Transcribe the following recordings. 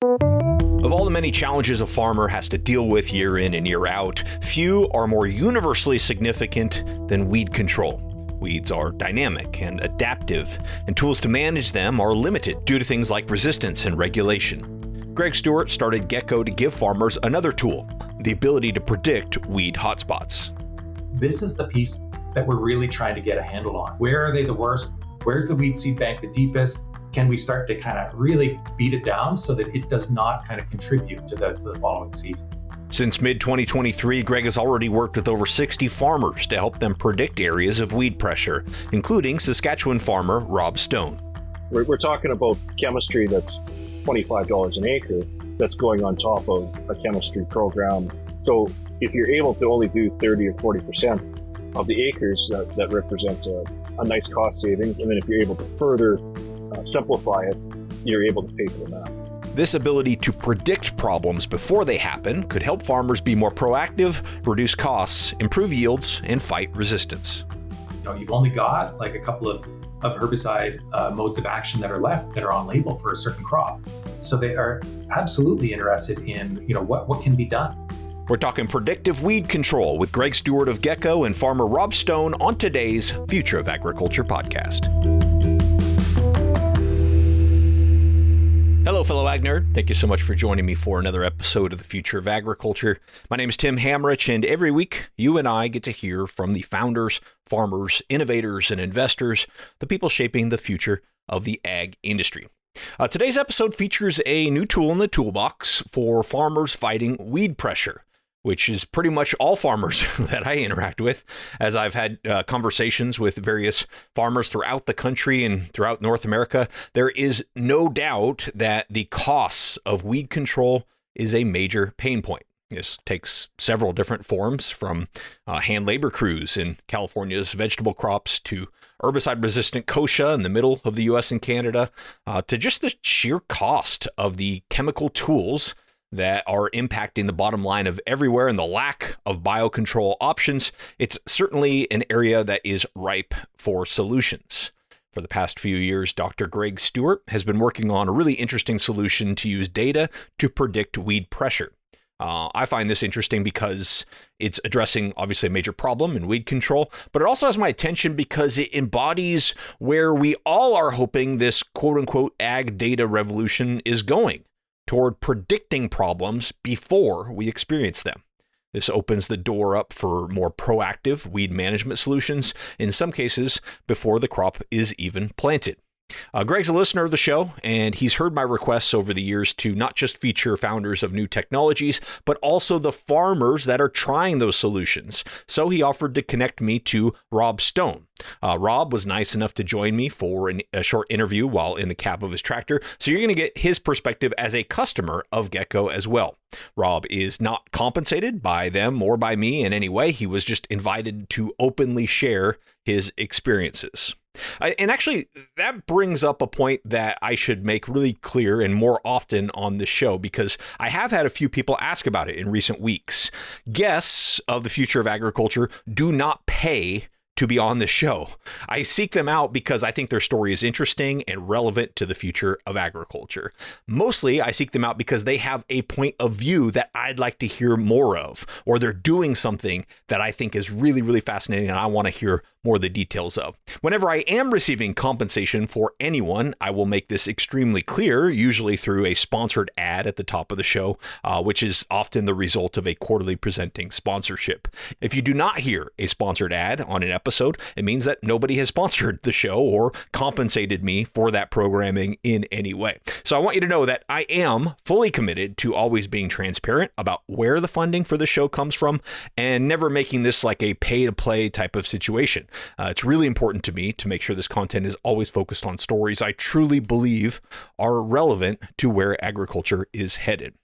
Of all the many challenges a farmer has to deal with year in and year out, few are more universally significant than weed control. Weeds are dynamic and adaptive, and tools to manage them are limited due to things like resistance and regulation. Greg Stewart started Geco to give farmers another tool, the ability to predict weed hotspots. This is the piece that we're really trying to get a handle on. Where are they the worst? Where's the weed seed bank the deepest? Can we start to kind of really beat it down so that it does not kind of contribute to the following season? Since mid-2023, Greg has already worked with over 60 farmers to help them predict areas of weed pressure, including Saskatchewan farmer Rob Stone. We're talking about chemistry that's $25 an acre that's going on top of a chemistry program. So if you're able to only do 30 or 40% of the acres, that represents a nice cost savings. And then if you're able to further simplify it, you're able to pay for the math. This ability to predict problems before they happen could help farmers be more proactive, reduce costs, improve yields, and fight resistance. You've only got like a couple of herbicide modes of action that are left that are on label for a certain crop. So they are absolutely interested in, what can be done. We're talking predictive weed control with Greg Stewart of Geco and farmer Rob Stone on today's Future of Agriculture podcast. Hello, fellow Ag Nerd. Thank you so much for joining me for another episode of the Future of Agriculture. My name is Tim Hamrich, and every week you and I get to hear from the founders, farmers, innovators, and investors, the people shaping the future of the ag industry. Today's episode features a new tool in the toolbox for farmers fighting weed pressure, which is pretty much all farmers that I interact with, as I've had conversations with various farmers throughout the country and throughout North America. There is no doubt that the costs of weed control is a major pain point. This takes several different forms, from hand labor crews in California's vegetable crops to herbicide-resistant kochia in the middle of the U.S. and Canada, to just the sheer cost of the chemical tools that are impacting the bottom line of everywhere and the lack of biocontrol options. It's certainly an area that is ripe for solutions. For the past few years, Dr. Greg Stewart has been working on a really interesting solution to use data to predict weed pressure. I find this interesting because it's addressing obviously a major problem in weed control, but it also has my attention because it embodies where we all are hoping this quote-unquote ag data revolution is going, toward predicting problems before we experience them. This opens the door up for more proactive weed management solutions, in some cases before the crop is even planted. Greg's a listener of the show, and he's heard my requests over the years to not just feature founders of new technologies, but also the farmers that are trying those solutions. So he offered to connect me to Rob Stone. Rob was nice enough to join me for a short interview while in the cab of his tractor, so you're going to get his perspective as a customer of Geco as well. Rob is not compensated by them or by me in any way. He was just invited to openly share his experiences. And actually, that brings up a point that I should make really clear and more often on the show, because I have had a few people ask about it in recent weeks. Guests of the Future of Agriculture do not pay to be on the show. I seek them out because I think their story is interesting and relevant to the future of agriculture. Mostly, I seek them out because they have a point of view that I'd like to hear more of, or they're doing something that I think is really, really fascinating and I want to hear more of the details of. Whenever I am receiving compensation for anyone, I will make this extremely clear, usually through a sponsored ad at the top of the show, which is often the result of a quarterly presenting sponsorship. If you do not hear a sponsored ad on an episode, it means that nobody has sponsored the show or compensated me for that programming in any way. So I want you to know that I am fully committed to always being transparent about where the funding for the show comes from and never making this like a pay-to-play type of situation. It's really important to me to make sure this content is always focused on stories I truly believe are relevant to where agriculture is headed.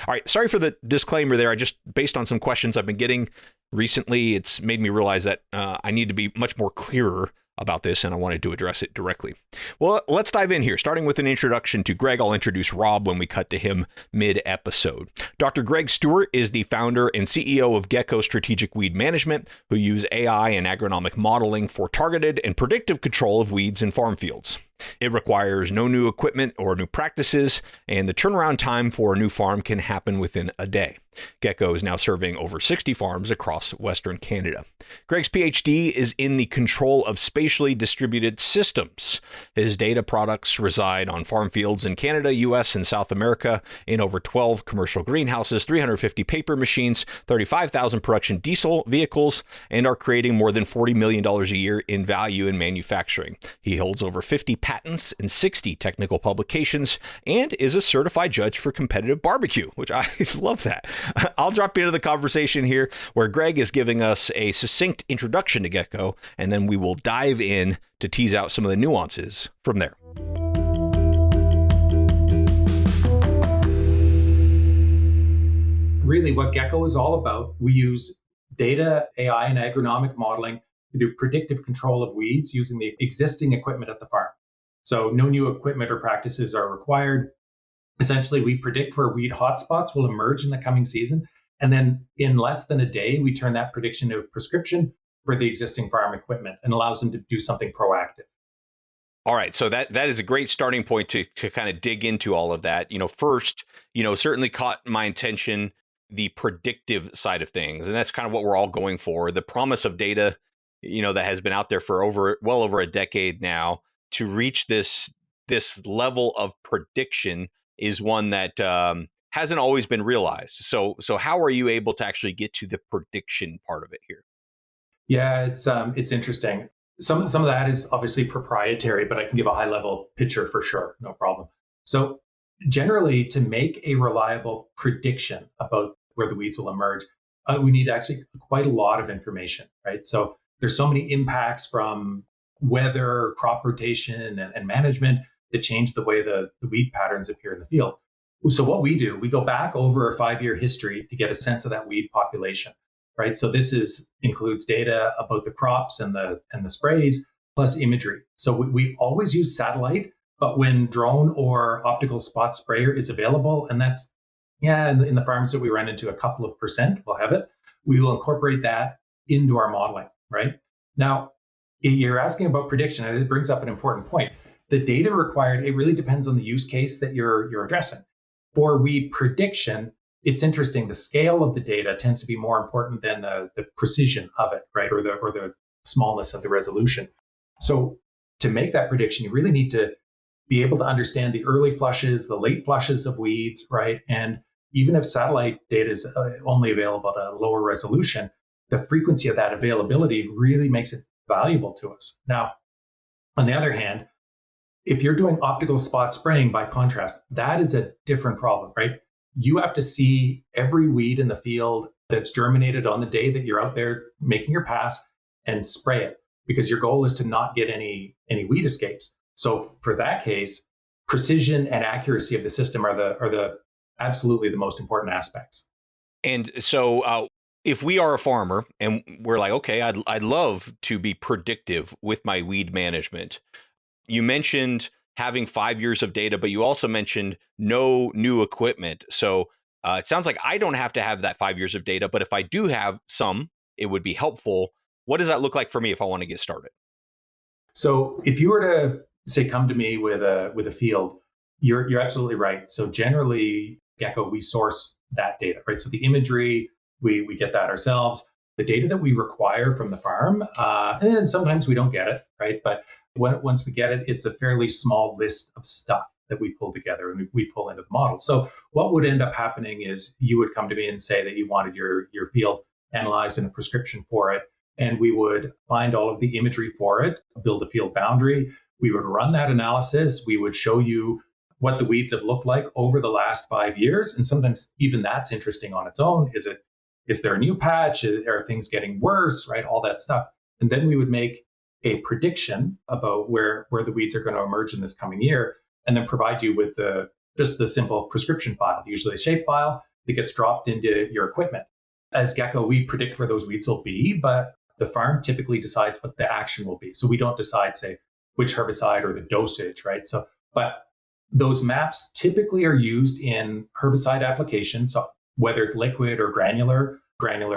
All right, sorry for the disclaimer there. Based on some questions I've been getting recently, it's made me realize that I need to be much more clearer about this, and I wanted to address it directly. Well, let's dive in here, starting with an introduction to Greg. I'll introduce Rob when we cut to him mid-episode. Dr. Greg Stewart is the founder and CEO of Geco Strategic Weed Management, who use AI and agronomic modeling for targeted and predictive control of weeds in farm fields. It requires no new equipment or new practices, and the turnaround time for a new farm can happen within a day. Geco is now serving over 60 farms across Western Canada. Greg's PhD is in the control of spatially distributed systems. His data products reside on farm fields in Canada, US, and South America in over 12 commercial greenhouses, 350 paper machines, 35,000 production diesel vehicles, and are creating more than $40 million a year in value in manufacturing. He holds over 50 patents and 60 technical publications and is a certified judge for competitive barbecue, which I love that. I'll drop into the conversation here where Greg is giving us a succinct introduction to Geco, and then we will dive in to tease out some of the nuances from there. Really, what Geco is all about, we use data, AI, and agronomic modeling to do predictive control of weeds using the existing equipment at the farm. So no new equipment or practices are required. Essentially, we predict where weed hotspots will emerge in the coming season. And then in less than a day, we turn that prediction to a prescription for the existing farm equipment and allows them to do something proactive. All right. So that is a great starting point to kind of dig into all of that. First, certainly caught my attention, the predictive side of things. And that's kind of what we're all going for. The promise of data, that has been out there for well over a decade now to reach this level of prediction is one that hasn't always been realized. So how are you able to actually get to the prediction part of it here? Yeah, it's interesting. Some of that is obviously proprietary, but I can give a high level picture for sure, no problem. So generally, to make a reliable prediction about where the weeds will emerge, we need actually quite a lot of information, right? So there's so many impacts from weather, crop rotation, and management that change the way the weed patterns appear in the field. So what we do, we go back over a 5-year history to get a sense of that weed population, right? So this includes data about the crops and the sprays, plus imagery. So we always use satellite, but when drone or optical spot sprayer is available, and that's, in the farms that we run into, a couple of percent, we'll have it, we will incorporate that into our modeling, right? Now, you're asking about prediction, and it brings up an important point. The data required, it really depends on the use case that you're addressing. For weed prediction, it's interesting. The scale of the data tends to be more important than the precision of it, right? Or the smallness of the resolution. So to make that prediction, you really need to be able to understand the early flushes, the late flushes of weeds, right? And even if satellite data is only available at a lower resolution, the frequency of that availability really makes it valuable to us. Now, on the other hand, if you're doing optical spot spraying, by contrast, that is a different problem, right? You have to see every weed in the field that's germinated on the day that you're out there making your pass and spray it, because your goal is to not get any weed escapes. So for that case, precision and accuracy of the system are the absolutely the most important aspects. And so if we are a farmer and we're like, okay, I'd love to be predictive with my weed management. You mentioned having 5 years of data, but you also mentioned no new equipment. So it sounds like I don't have to have that 5 years of data, but if I do have some, it would be helpful. What does that look like for me if I want to get started? So if you were to say, come to me with a field, you're absolutely right. So generally, Geco, we source that data, right? So the imagery, we get that ourselves. The data that we require from the farm, and sometimes we don't get it, right? But once we get it, it's a fairly small list of stuff that we pull together and we pull into the model. So what would end up happening is you would come to me and say that you wanted your field analyzed and a prescription for it. And we would find all of the imagery for it, build a field boundary. We would run that analysis. We would show you what the weeds have looked like over the last 5 years. And sometimes even that's interesting on its own. Is there a new patch? Are things getting worse, right? All that stuff. And then we would make a prediction about where the weeds are going to emerge in this coming year, and then provide you with just the simple prescription file, usually a shape file that gets dropped into your equipment. As Geco, we predict where those weeds will be, but the farm typically decides what the action will be. So we don't decide, say, which herbicide or the dosage, right? So, but those maps typically are used in herbicide applications. So whether it's liquid or granular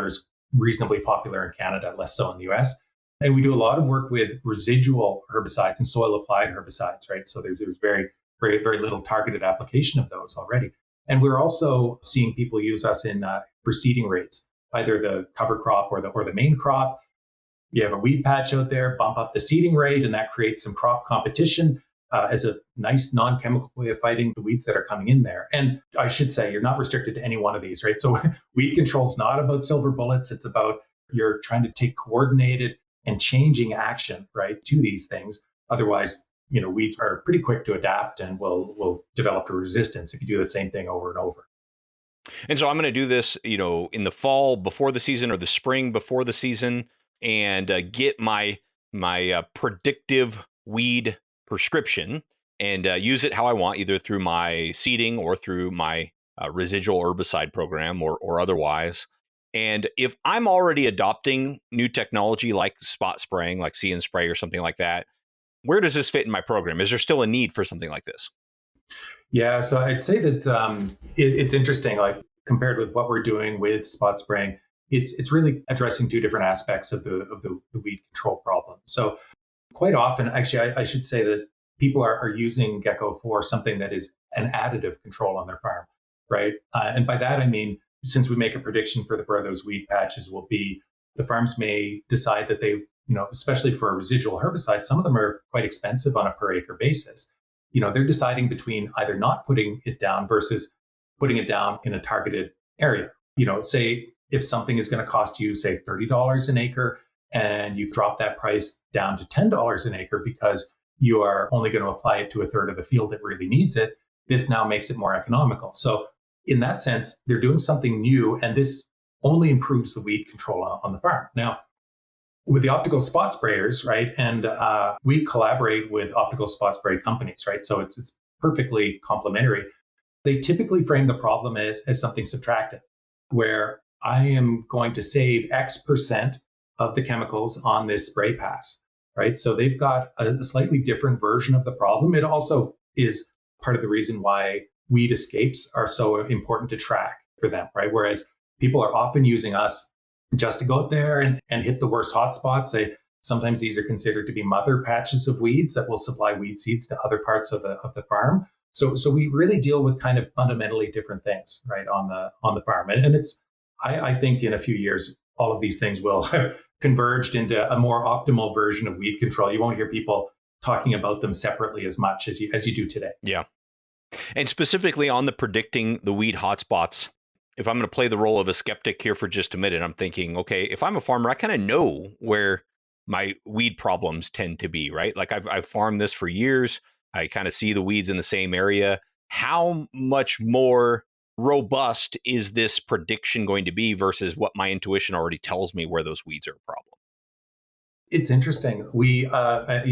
is reasonably popular in Canada, less so in the US. And we do a lot of work with residual herbicides and soil applied herbicides, right? So there's very, very, very little targeted application of those already. And we're also seeing people use us in for seeding rates, either the cover crop or the main crop. You have a weed patch out there, bump up the seeding rate, and that creates some crop competition as a nice non-chemical way of fighting the weeds that are coming in there. And I should say, you're not restricted to any one of these, right? So weed control is not about silver bullets. It's about you're trying to take coordinated and changing action, right, to these things. Otherwise, weeds are pretty quick to adapt and will develop a resistance if you do the same thing over and over. And so I'm going to do this, in the fall before the season or the spring before the season, and get my predictive weed prescription and use it how I want, either through my seeding or through my residual herbicide program or otherwise. And if I'm already adopting new technology like spot spraying, like See and Spray or something like that, where does this fit in my program? Is there still a need for something like this? Yeah, so I'd say that it's interesting, like compared with what we're doing with spot spraying, it's really addressing two different aspects of the weed control problem. So quite often, actually, I should say that people are using Geco for something that is an additive control on their farm, right? And by that, I mean, since we make a prediction for where those weed patches will be, the farms may decide that they, especially for a residual herbicide, some of them are quite expensive on a per acre basis. They're deciding between either not putting it down versus putting it down in a targeted area. Say if something is going to cost you, say, $30 an acre, and you drop that price down to $10 an acre because you are only going to apply it to a third of the field that really needs it, this now makes it more economical. So in that sense, they're doing something new, and this only improves the weed control on the farm. Now, with the optical spot sprayers, right, and we collaborate with optical spot spray companies, right, so it's perfectly complementary. They typically frame the problem as something subtractive, where I am going to save X% of the chemicals on this spray pass, right? So they've got a slightly different version of the problem. It also is part of the reason why weed escapes are so important to track for them, right? Whereas people are often using us just to go out there and hit the worst hotspots. Sometimes these are considered to be mother patches of weeds that will supply weed seeds to other parts of the farm. So we really deal with kind of fundamentally different things, right, on the farm. And it's, I think in a few years, all of these things will have converged into a more optimal version of weed control. You won't hear people talking about them separately as much as you do today. Yeah. And specifically on the predicting the weed hotspots, if I'm going to play the role of a skeptic here for just a minute, I'm thinking, okay, if I'm a farmer, I kind of know where my weed problems tend to be, right? Like I've farmed this for years. I kind of see the weeds in the same area. How much more robust is this prediction going to be versus what my intuition already tells me where those weeds are a problem? It's interesting. We, a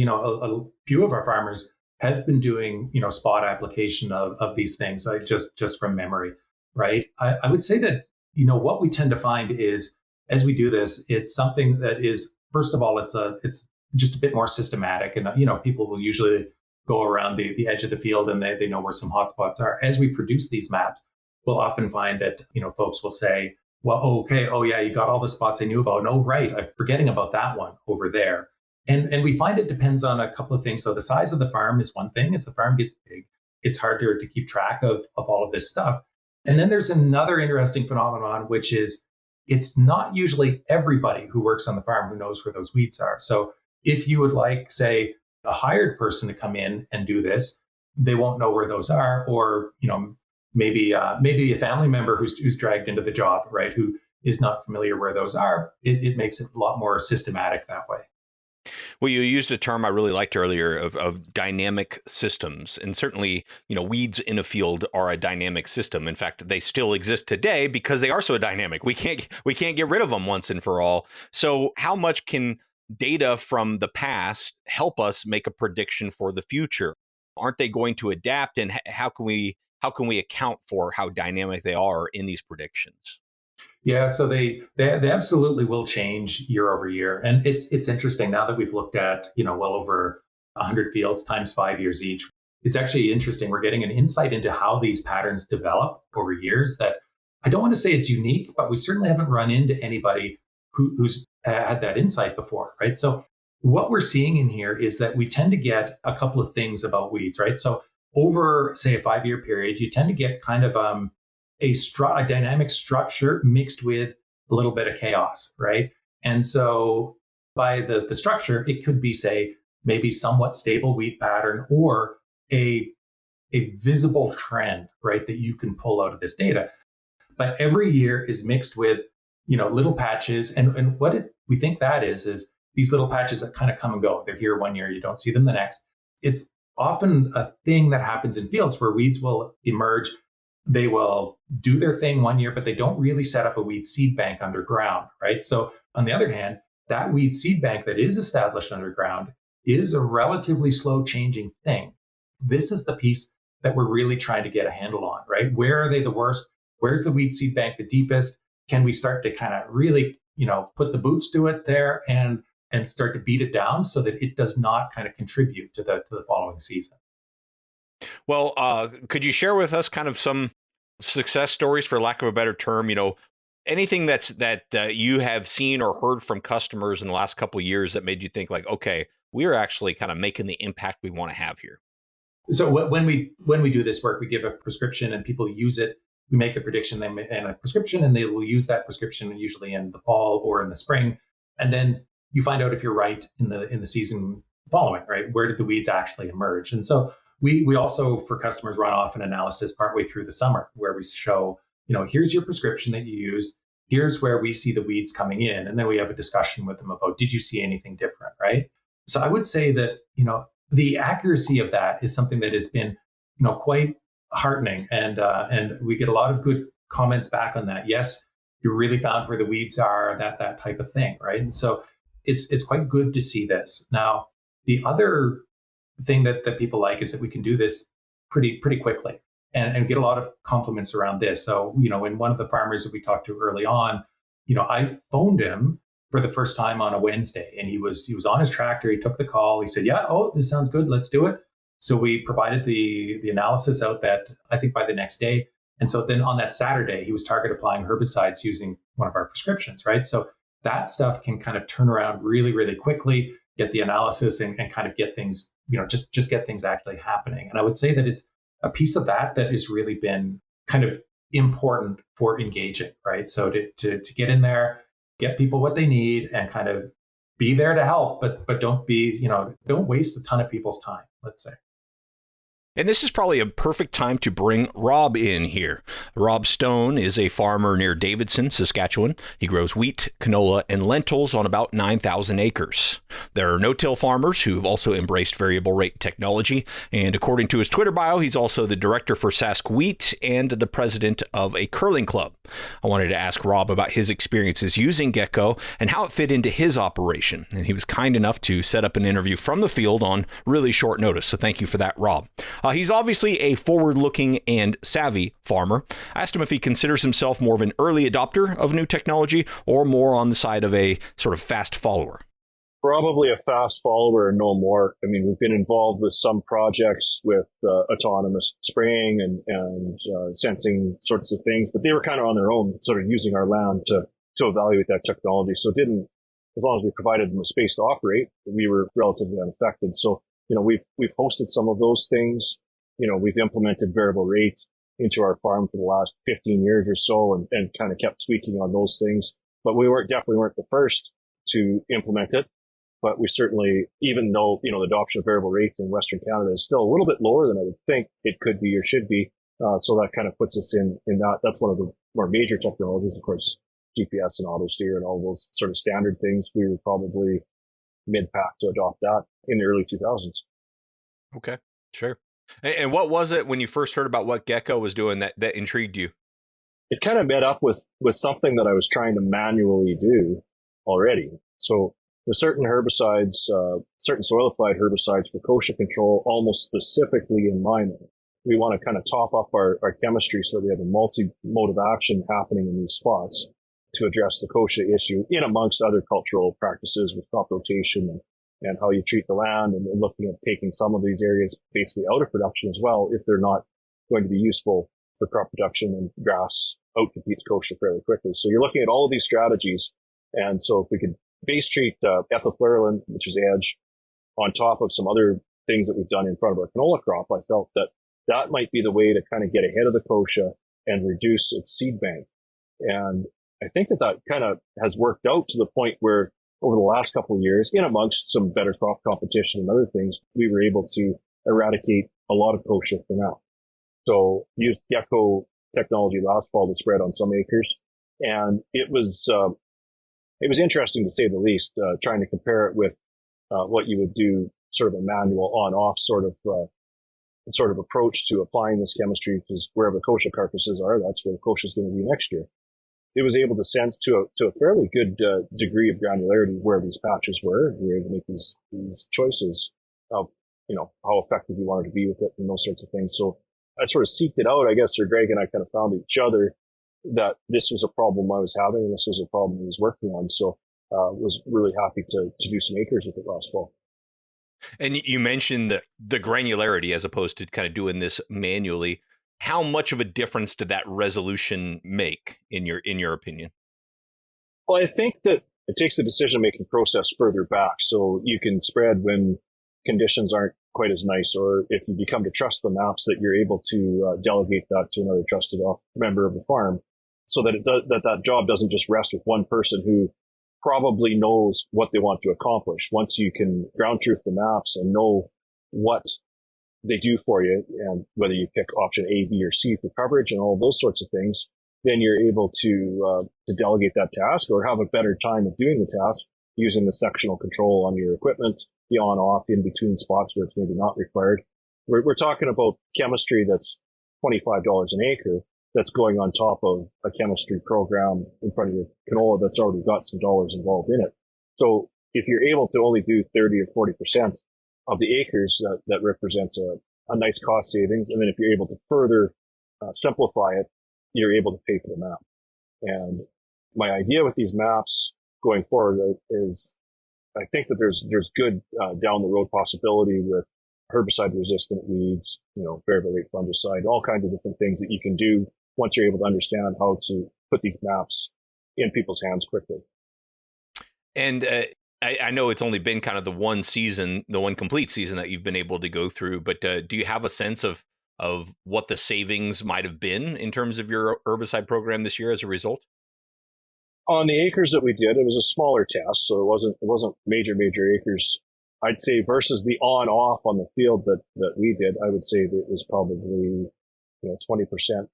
few of our farmers have been doing, spot application of these things, just from memory, right? I would say that, what we tend to find is as we do this, it's something that is, first of all, it's just a bit more systematic, and people will usually go around the edge of the field and they know where some hot spots are. As we produce these maps, we'll often find that, folks will say, well, okay, oh yeah, you got all the spots I knew about. No, right, I'm forgetting about that one over there. And we find it depends on a couple of things. So the size of the farm is one thing. As the farm gets big, it's harder to keep track of all of this stuff. And then there's another interesting phenomenon, which is it's not usually everybody who works on the farm who knows where those weeds are. So if you would like, say, a hired person to come in and do this, they won't know where those are, or maybe a family member who's dragged into the job, right, who is not familiar where those are. It makes it a lot more systematic that way. Well, you used a term I really liked earlier of dynamic systems, and certainly, weeds in a field are a dynamic system. In fact, they still exist today because they are so dynamic. We can't get rid of them once and for all. So, how much can data from the past help us make a prediction for the future? Aren't they going to adapt, and how can we account for how dynamic they are in these predictions? Yeah, so they absolutely will change year over year, and it's interesting now that we've looked at well over 100 fields times 5 years each. It's actually interesting. We're getting an insight into how these patterns develop over years that I don't want to say it's unique, but we certainly haven't run into anybody who's had that insight before, right? So what we're seeing in here is that we tend to get a couple of things about weeds, right? So over, say, a 5-year period, you tend to get kind of a dynamic structure mixed with a little bit of chaos, right? And so by the structure, it could be, say, maybe somewhat stable weed pattern or a visible trend, right, that you can pull out of this data. But every year is mixed with, little patches. And what we think that is these little patches that kind of come and go. They're here one year, you don't see them the next. It's often a thing that happens in fields where weeds will emerge. They will do their thing one year, but they don't really set up a weed seed bank underground, right? So on the other hand, that weed seed bank that is established underground is a relatively slow changing thing. This is the piece that we're really trying to get a handle on, right? Where are they the worst? Where's the weed seed bank the deepest? Can we start to kind of really, put the boots to it there and start to beat it down so that it does not kind of contribute to the following season? Well, could you share with us kind of some success stories, for lack of a better term? Anything that you have seen or heard from customers in the last couple of years that made you think like, okay, we are actually kind of making the impact we want to have here. So when we do this work, we give a prescription and people use it. We make the prediction and a prescription, and they will use that prescription usually in the fall or in the spring. And then you find out if you're right in the season following, right? Where did the weeds actually emerge? And so we also, for customers, run off an analysis partway through the summer where we show, here's your prescription that you used. Here's where we see the weeds coming in. And then we have a discussion with them about, did you see anything different, right? So I would say that, the accuracy of that is something that has been, quite heartening. And we get a lot of good comments back on that. Yes, you really found where the weeds are, that type of thing, right? And so it's quite good to see this. Now, the other thing that people like is that we can do this pretty quickly and get a lot of compliments around this. So, in one of the farmers that we talked to early on, I phoned him for the first time on a Wednesday, and he was on his tractor. He took the call. He said, "Yeah, oh, this sounds good. Let's do it." So we provided the analysis out that I think by the next day. And so then on that Saturday, he was target applying herbicides using one of our prescriptions, right? So that stuff can kind of turn around really, really quickly, get the analysis and kind of get things, just get things actually happening. And I would say that it's a piece of that has really been kind of important for engaging, right? So to get in there, get people what they need and kind of be there to help, but don't don't waste a ton of people's time, let's say. And this is probably a perfect time to bring Rob in here. Rob Stone is a farmer near Davidson, Saskatchewan. He grows wheat, canola, and lentils on about 9,000 acres. There are no-till farmers who've also embraced variable rate technology. And according to his Twitter bio, he's also the director for Sask Wheat and the president of a curling club. I wanted to ask Rob about his experiences using Geco and how it fit into his operation. And he was kind enough to set up an interview from the field on really short notice. So thank you for that, Rob. He's obviously a forward-looking and savvy farmer. I asked him if he considers himself more of an early adopter of new technology or more on the side of a sort of fast follower. Probably a fast follower and no more. I mean, we've been involved with some projects with autonomous spraying and sensing sorts of things, but they were kind of on their own, sort of using our land to evaluate that technology. So it didn't, as long as we provided them a space to operate, we were relatively unaffected. So we've hosted some of those things. We've implemented variable rate into our farm for the last 15 years or so and kind of kept tweaking on those things. But we definitely weren't the first to implement it. But we certainly, even though, the adoption of variable rate in Western Canada is still a little bit lower than I would think it could be or should be. So that kind of puts us in that. That's one of the more major technologies, of course, GPS and auto steer and all those sort of standard things. We were probably mid-pack to adopt that in the early 2000s. Okay, sure. And what was it when you first heard about what Geco was doing that intrigued you? It kind of met up with something that I was trying to manually do already. So with certain herbicides, certain soil-applied herbicides for kochia control, almost specifically in mining, we want to kind of top up our chemistry so that we have a multi-mode of action happening in these spots to address the kochia issue in amongst other cultural practices with crop rotation and how you treat the land and looking at taking some of these areas basically out of production as well if they're not going to be useful for crop production, and grass outcompetes kochia fairly quickly. So you're looking at all of these strategies And so if we could base treat ethylfluralin, which is edge, on top of some other things that we've done in front of our canola crop, I felt that that might be the way to kind of get ahead of the kochia and reduce its seed bank. And I think that that kind of has worked out to the point where over the last couple of years, in amongst some better crop competition and other things, we were able to eradicate a lot of kochia for now. So used Geco technology last fall to spread on some acres. And it was interesting to say the least, trying to compare it with what you would do sort of a manual on-off sort of approach to applying this chemistry, because wherever kochia carcasses are, that's where the kochia is going to be next year. It was able to sense to a fairly good degree of granularity where these patches were. We were able to make these choices of, how effective you wanted to be with it and those sorts of things. So I sort of seeked it out. I guess Sir Greg and I kind of found each other that this was a problem I was having and this was a problem he was working on. So was really happy to do some acres with it last fall. And you mentioned the granularity as opposed to kind of doing this manually. How much of a difference did that resolution make in your opinion? Well, I think that it takes the decision-making process further back. So you can spread when conditions aren't quite as nice, or if you become to trust the maps, that you're able to delegate that to another trusted member of the farm, so that that job doesn't just rest with one person who probably knows what they want to accomplish. Once you can ground truth the maps and know what they do for you, and whether you pick option A, B, or C for coverage and all those sorts of things, then you're able to delegate that task or have a better time of doing the task using the sectional control on your equipment, the on-off in between spots where it's maybe not required. We're talking about chemistry that's $25 an acre that's going on top of a chemistry program in front of your canola that's already got some dollars involved in it. So if you're able to only do 30 or 40% of the acres, that represents a nice cost savings. And then if you're able to further simplify it, you're able to pay for the map. And my idea with these maps going forward is I think that there's good down the road possibility with herbicide-resistant weeds, variable rate fungicide, all kinds of different things that you can do once you're able to understand how to put these maps in people's hands quickly. And I know it's only been kind of the one complete season that you've been able to go through, but do you have a sense of what the savings might have been in terms of your herbicide program this year as a result? On the acres that we did, it was a smaller test, so it wasn't major acres. I'd say versus the on-off on the field that we did, I would say that it was probably 20%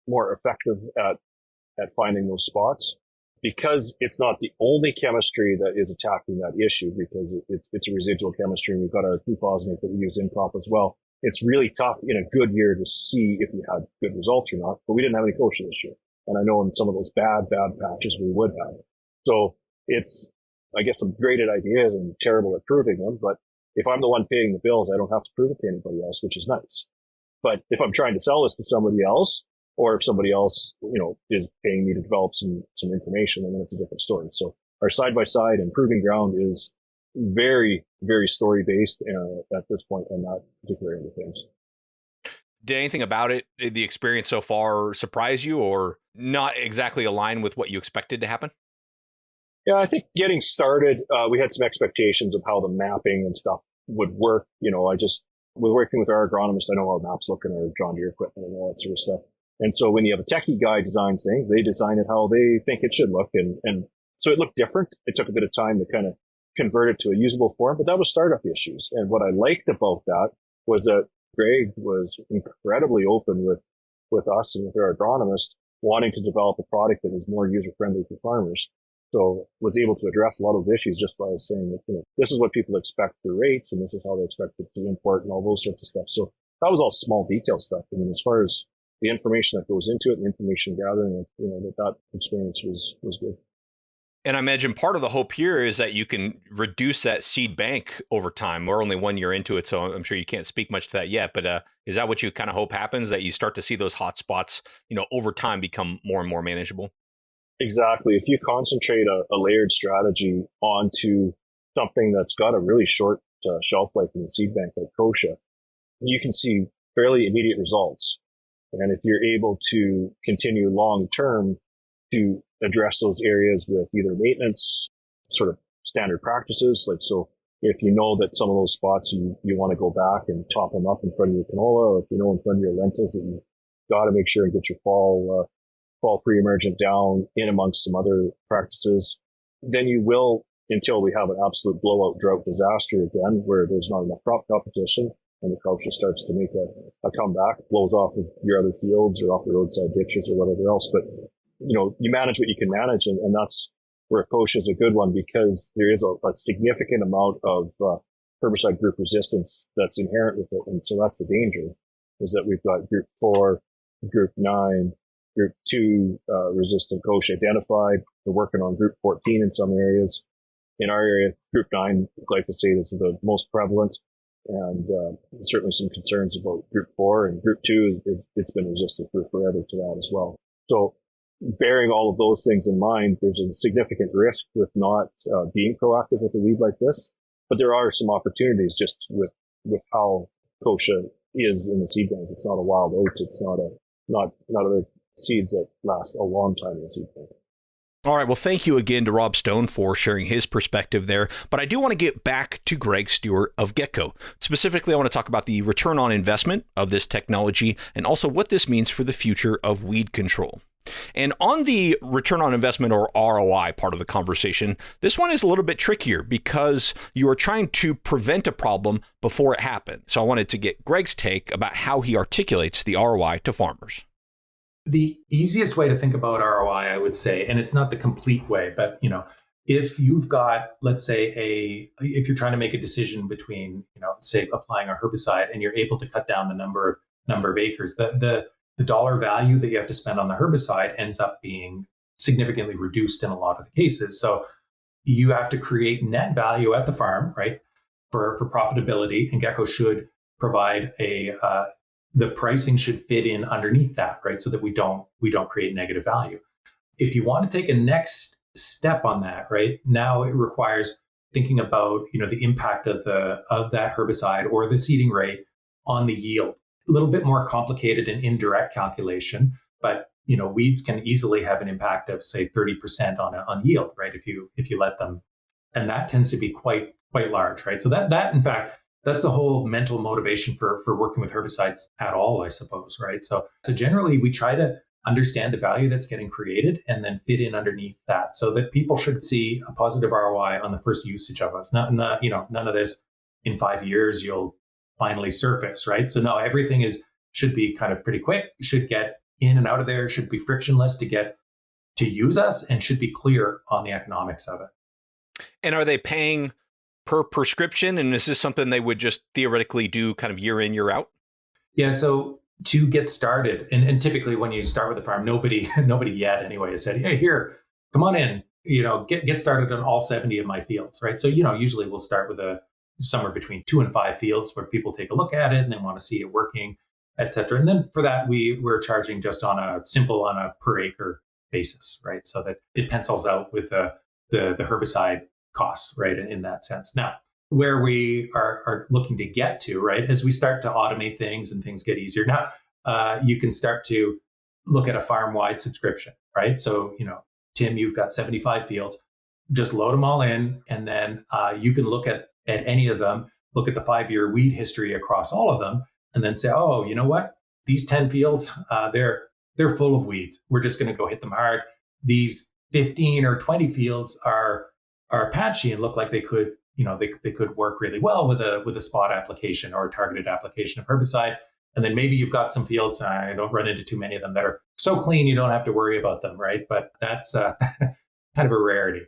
more effective at finding those spots, because it's not the only chemistry that is attacking that issue, because it's a residual chemistry. We've got our glufosinate that we use in crop as well. It's really tough in a good year to see if you had good results or not, but we didn't have any kochia this year. And I know in some of those bad patches we would have. So it's, I guess, some great at ideas and terrible at proving them. But if I'm the one paying the bills, I don't have to prove it to anybody else, which is nice. But if I'm trying to sell this to somebody else, or if somebody else, is paying me to develop some information, then it's a different story. So our side-by-side and proving ground is very, very story-based at this point on that particular end of things. Did anything about it, the experience so far, surprise you or not exactly align with what you expected to happen? Yeah, I think getting started, we had some expectations of how the mapping and stuff would work. We're working with our agronomist. I know how maps look in our John Deere equipment and all that sort of stuff. And so when you have a techie guy designs things, they design it how they think it should look. And so it looked different. It took a bit of time to kind of convert it to a usable form, but that was startup issues. And what I liked about that was that Greg was incredibly open with us and with our agronomist wanting to develop a product that is more user-friendly for farmers. So was able to address a lot of those issues just by saying that, this is what people expect for rates, and this is how they expect it to import and all those sorts of stuff. So that was all small detail stuff. I mean, as far as the information that goes into it and information gathering, that experience was good. And I imagine part of the hope here is that you can reduce that seed bank over time. We're only 1 year into it, so I'm sure you can't speak much to that yet. But is that what you kind of hope happens, that you start to see those hot spots, over time become more and more manageable? Exactly. If you concentrate a layered strategy onto something that's got a really short shelf life in the seed bank like kochia, you can see fairly immediate results. And if you're able to continue long term to address those areas with either maintenance, sort of standard practices. Like, so if you know that some of those spots you want to go back and top them up in front of your canola, or if you know in front of your lentils that you got to make sure and get your fall pre-emergent down in amongst some other practices, then you will, until we have an absolute blowout drought disaster again, where there's not enough crop competition and the kochia starts to make a comeback, blows off of your other fields or off the roadside ditches or whatever else. But, you manage what you can manage, and that's where kochia is a good one, because there is a significant amount of herbicide group resistance that's inherent with it. And so that's the danger, is that we've got group 4, group 9, group 2 resistant kochia identified. We're working on group 14 in some areas. In our area, group 9 glyphosate is the most prevalent, and certainly some concerns about group 4, and group 2 it's been resistant for forever to that as well. So bearing all of those things in mind, there's a significant risk with not being proactive with a weed like this, but there are some opportunities just with how kochia is in the seed bank. It's not a wild oat. It's not other seeds that last a long time in the seed bank. All right. Well, thank you again to Rob Stone for sharing his perspective there. But I do want to get back to Greg Stewart of Geco. Specifically, I want to talk about the return on investment of this technology and also what this means for the future of weed control. And on the return on investment, or ROI, part of the conversation, this one is a little bit trickier because you are trying to prevent a problem before it happens. So I wanted to get Greg's take about how he articulates the ROI to farmers. The easiest way to think about ROI, I would say, and it's not the complete way, but if you've got, let's say, if you're trying to make a decision between, say, applying a herbicide, and you're able to cut down the number of acres, the dollar value that you have to spend on the herbicide ends up being significantly reduced in a lot of the cases. So you have to create net value at the farm, right, for profitability, and Geco should provide the pricing should fit in underneath that, right, so that we don't create negative value. If you want to take a next step on that, right, now it requires thinking about the impact of that herbicide or the seeding rate on the yield. A little bit more complicated and indirect calculation, but weeds can easily have an impact of, say, 30% on yield, right, if you let them, and that tends to be quite large, right? So that in fact, that's the whole mental motivation for working with herbicides at all, I suppose, right? So generally, we try to understand the value that's getting created and then fit in underneath that, so that people should see a positive ROI on the first usage of us. None of this in 5 years you'll finally surface, right? So no, everything should be kind of pretty quick. Should get in and out of there. Should be frictionless to use us, and should be clear on the economics of it. And are they paying per prescription? And is this something they would just theoretically do kind of year in, year out? Yeah. So to get started, and typically when you start with a farm, nobody yet anyway has said, hey, here, come on in, get started on all 70 of my fields, right? So, usually we'll start with somewhere between 2 and 5 fields where people take a look at it and they want to see it working, et cetera. And then for that, we're charging just on a per acre basis, right? So that it pencils out with the herbicide costs, right, in that sense. Now, where we are looking to get to, right, as we start to automate things and things get easier. Now, you can start to look at a farm-wide subscription, right? So, Tim, you've got 75 fields, just load them all in, and then you can look at any of them, look at the 5-year weed history across all of them, and then say, oh, you know what? These 10 fields, they're full of weeds. We're just going to go hit them hard. These 15 or 20 fields are patchy and look like they could, they could work really well with a spot application or a targeted application of herbicide. And then maybe you've got some fields, I don't run into too many of them, that are so clean you don't have to worry about them, right? But that's kind of a rarity.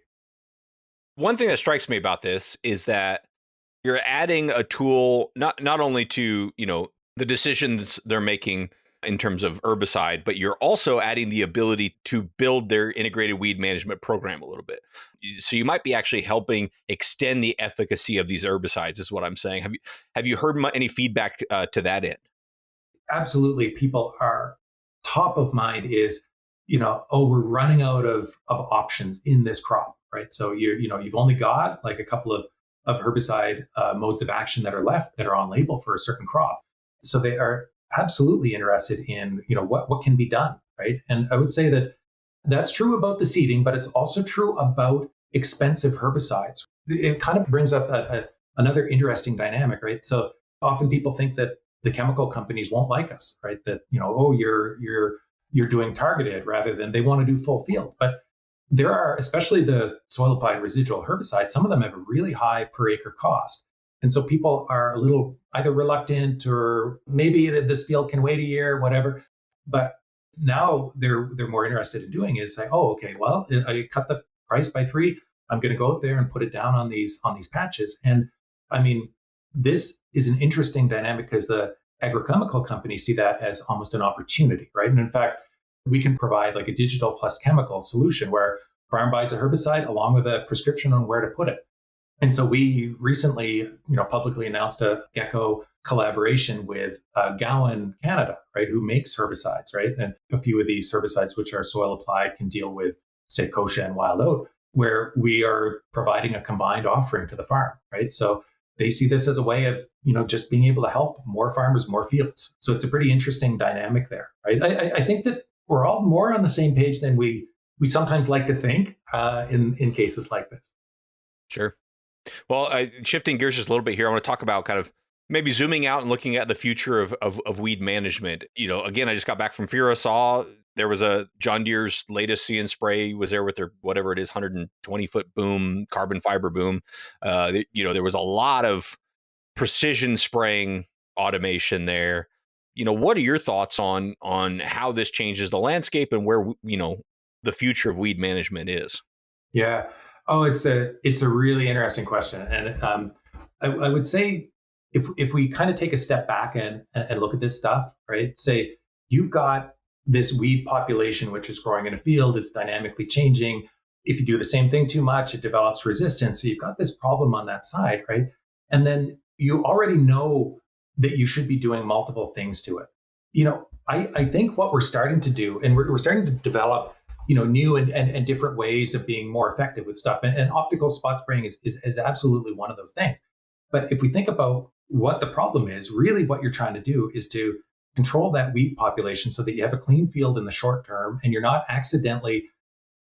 One thing that strikes me about this is that you're adding a tool not only to, the decisions they're making in terms of herbicide, but you're also adding the ability to build their integrated weed management program a little bit. So you might be actually helping extend the efficacy of these herbicides, is what I'm saying. Have you heard any feedback to that end? Absolutely. People are top of mind is, we're running out of options in this crop, right? So you've only got like a couple of herbicide modes of action that are left that are on label for a certain crop. So they are absolutely interested in, what can be done, right? And I would say that That's true about the seeding, but it's also true about expensive herbicides. It kind of brings up another interesting dynamic, right? So often people think that the chemical companies won't like us, right? That, oh, you're doing targeted rather than they want to do full field. But there are, especially the soil applied residual herbicides, some of them have a really high per acre cost. And so people are a little either reluctant or maybe that this field can wait a year, whatever. But now they're more interested in doing is say, oh, okay, well, I cut the price by 3. I'm going to go out there and put it down on these patches. And I mean, this is an interesting dynamic because the agrochemical companies see that as almost an opportunity, right? And in fact, we can provide like a digital plus chemical solution where farm buys a herbicide along with a prescription on where to put it. And so we recently, publicly announced a Geco collaboration with Gowan Canada, right, who makes herbicides, right? And a few of these herbicides, which are soil applied, can deal with, say, kochia and wild oat, where we are providing a combined offering to the farm, right? So they see this as a way of, just being able to help more farmers, more fields. So it's a pretty interesting dynamic there, right? I think that we're all more on the same page than we sometimes like to think in cases like this. Sure. Well, shifting gears just a little bit here, I want to talk about kind of maybe zooming out and looking at the future of weed management. Again, I just got back from FIRA, saw there was a John Deere's latest See and Spray was there with their, whatever it is, 120-foot boom, carbon fiber boom. There was a lot of precision spraying automation there. What are your thoughts on how this changes the landscape and where, the future of weed management is? Yeah. Oh, it's a really interesting question. And I would say if we kind of take a step back and look at this stuff, right? Say you've got this weed population, which is growing in a field, it's dynamically changing. If you do the same thing too much, it develops resistance. So you've got this problem on that side, right? And then you already know that you should be doing multiple things to it. I think what we're starting to do, and we're starting to develop new and different ways of being more effective with stuff. And optical spot spraying is absolutely one of those things. But if we think about what the problem is, really what you're trying to do is to control that weed population so that you have a clean field in the short term and you're not accidentally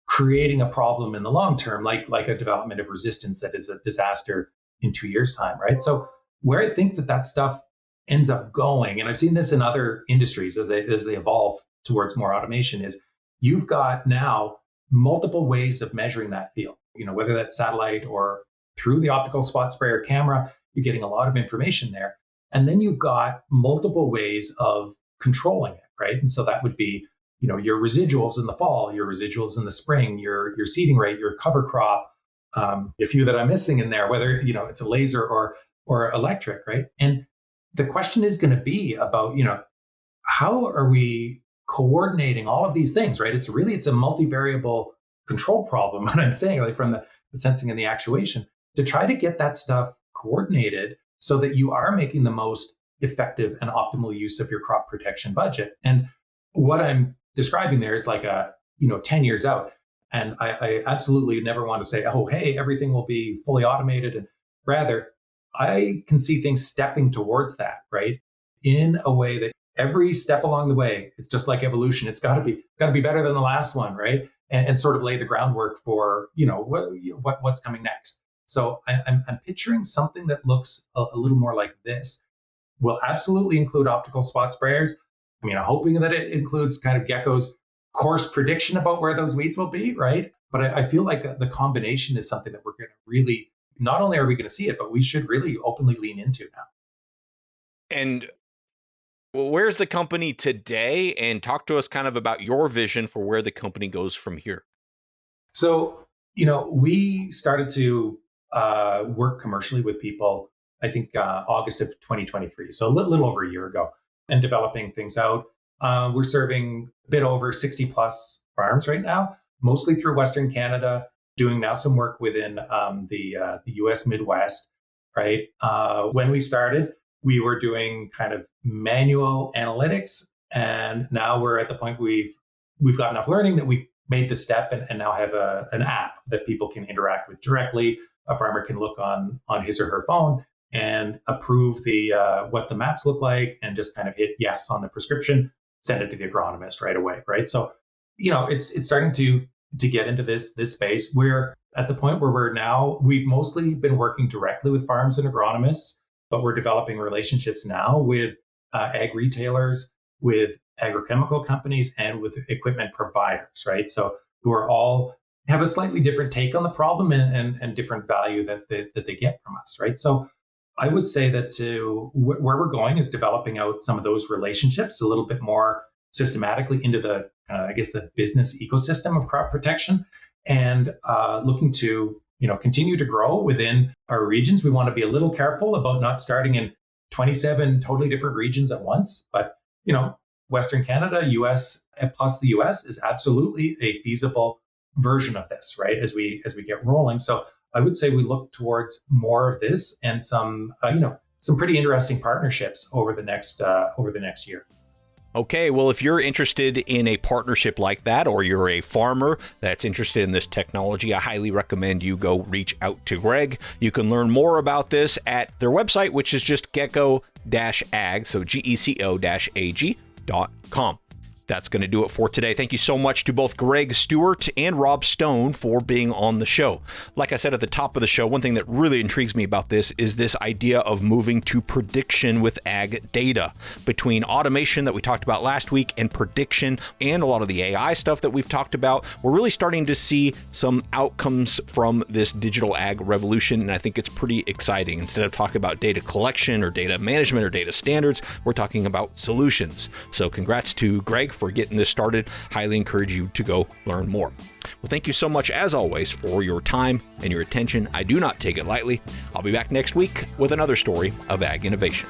creating a problem in the long term, like a development of resistance that is a disaster in 2 years' time, right? So where I think that stuff ends up going, and I've seen this in other industries as they evolve towards more automation, is you've got now multiple ways of measuring that field, whether that's satellite or through the optical spot sprayer camera, you're getting a lot of information there. And then you've got multiple ways of controlling it, right? And so that would be, your residuals in the fall, your residuals in the spring, your seeding rate, your cover crop, a few that I'm missing in there, whether, it's a laser or electric, right? And the question is going to be about, how are we coordinating all of these things, right? It's a multivariable control problem, what I'm saying, like from the sensing and the actuation, to try to get that stuff coordinated so that you are making the most effective and optimal use of your crop protection budget. And what I'm describing there is like 10 years out. And I absolutely never want to say, oh, hey, everything will be fully automated. And rather, I can see things stepping towards that, right? In a way that every step along the way, it's just like evolution. It's got to be better than the last one, right? And sort of lay the groundwork for what's coming next. So I'm picturing something that looks a little more like this. Will absolutely include optical spot sprayers. I mean, I'm hoping that it includes kind of Geco's course prediction about where those weeds will be, right? But I feel like the combination is something that we're going to really, not only are we going to see it, but we should really openly lean into now. And where's the company today? And talk to us kind of about your vision for where the company goes from here. So, we started to work commercially with people, I think August of 2023. So a little over a year ago, and developing things out. We're serving a bit over 60 plus farms right now, mostly through Western Canada, doing now some work within the US Midwest, right? When we started, we were doing kind of manual analytics, and now we're at the point we've got enough learning that we made the step and now have an app that people can interact with directly. A farmer can look on his or her phone and approve what the maps look like and just kind of hit yes on the prescription, send it to the agronomist right away, right? So it's starting to get into this space. We're at the point where we've mostly been working directly with farms and agronomists, but we're developing relationships now with ag retailers, with agrochemical companies, and with equipment providers, right? So who are all have a slightly different take on the problem and different value that they get from us, right? So I would say that where we're going is developing out some of those relationships a little bit more systematically into the business ecosystem of crop protection, and looking to continue to grow within our regions. We want to be a little careful about not starting in 27 totally different regions at once, but Western Canada, US, plus the US is absolutely a feasible version of this, right? As we get rolling. So I would say we look towards more of this and some pretty interesting partnerships over the next year. Okay, well, if you're interested in a partnership like that, or you're a farmer that's interested in this technology, I highly recommend you go reach out to Greg. You can learn more about this at their website, which is just geco-ag, so geco-ag.com. That's going to do it for today. Thank you so much to both Greg Stewart and Rob Stone for being on the show. Like I said at the top of the show, one thing that really intrigues me about this is this idea of moving to prediction with ag data. Between automation that we talked about last week and prediction and a lot of the AI stuff that we've talked about, we're really starting to see some outcomes from this digital ag revolution, and I think it's pretty exciting. Instead of talking about data collection or data management or data standards, we're talking about solutions. So congrats to Greg for getting this started. Highly encourage you to go learn more. Well, thank you so much, as always, for your time and your attention. I do not take it lightly. I'll be back next week with another story of ag innovation.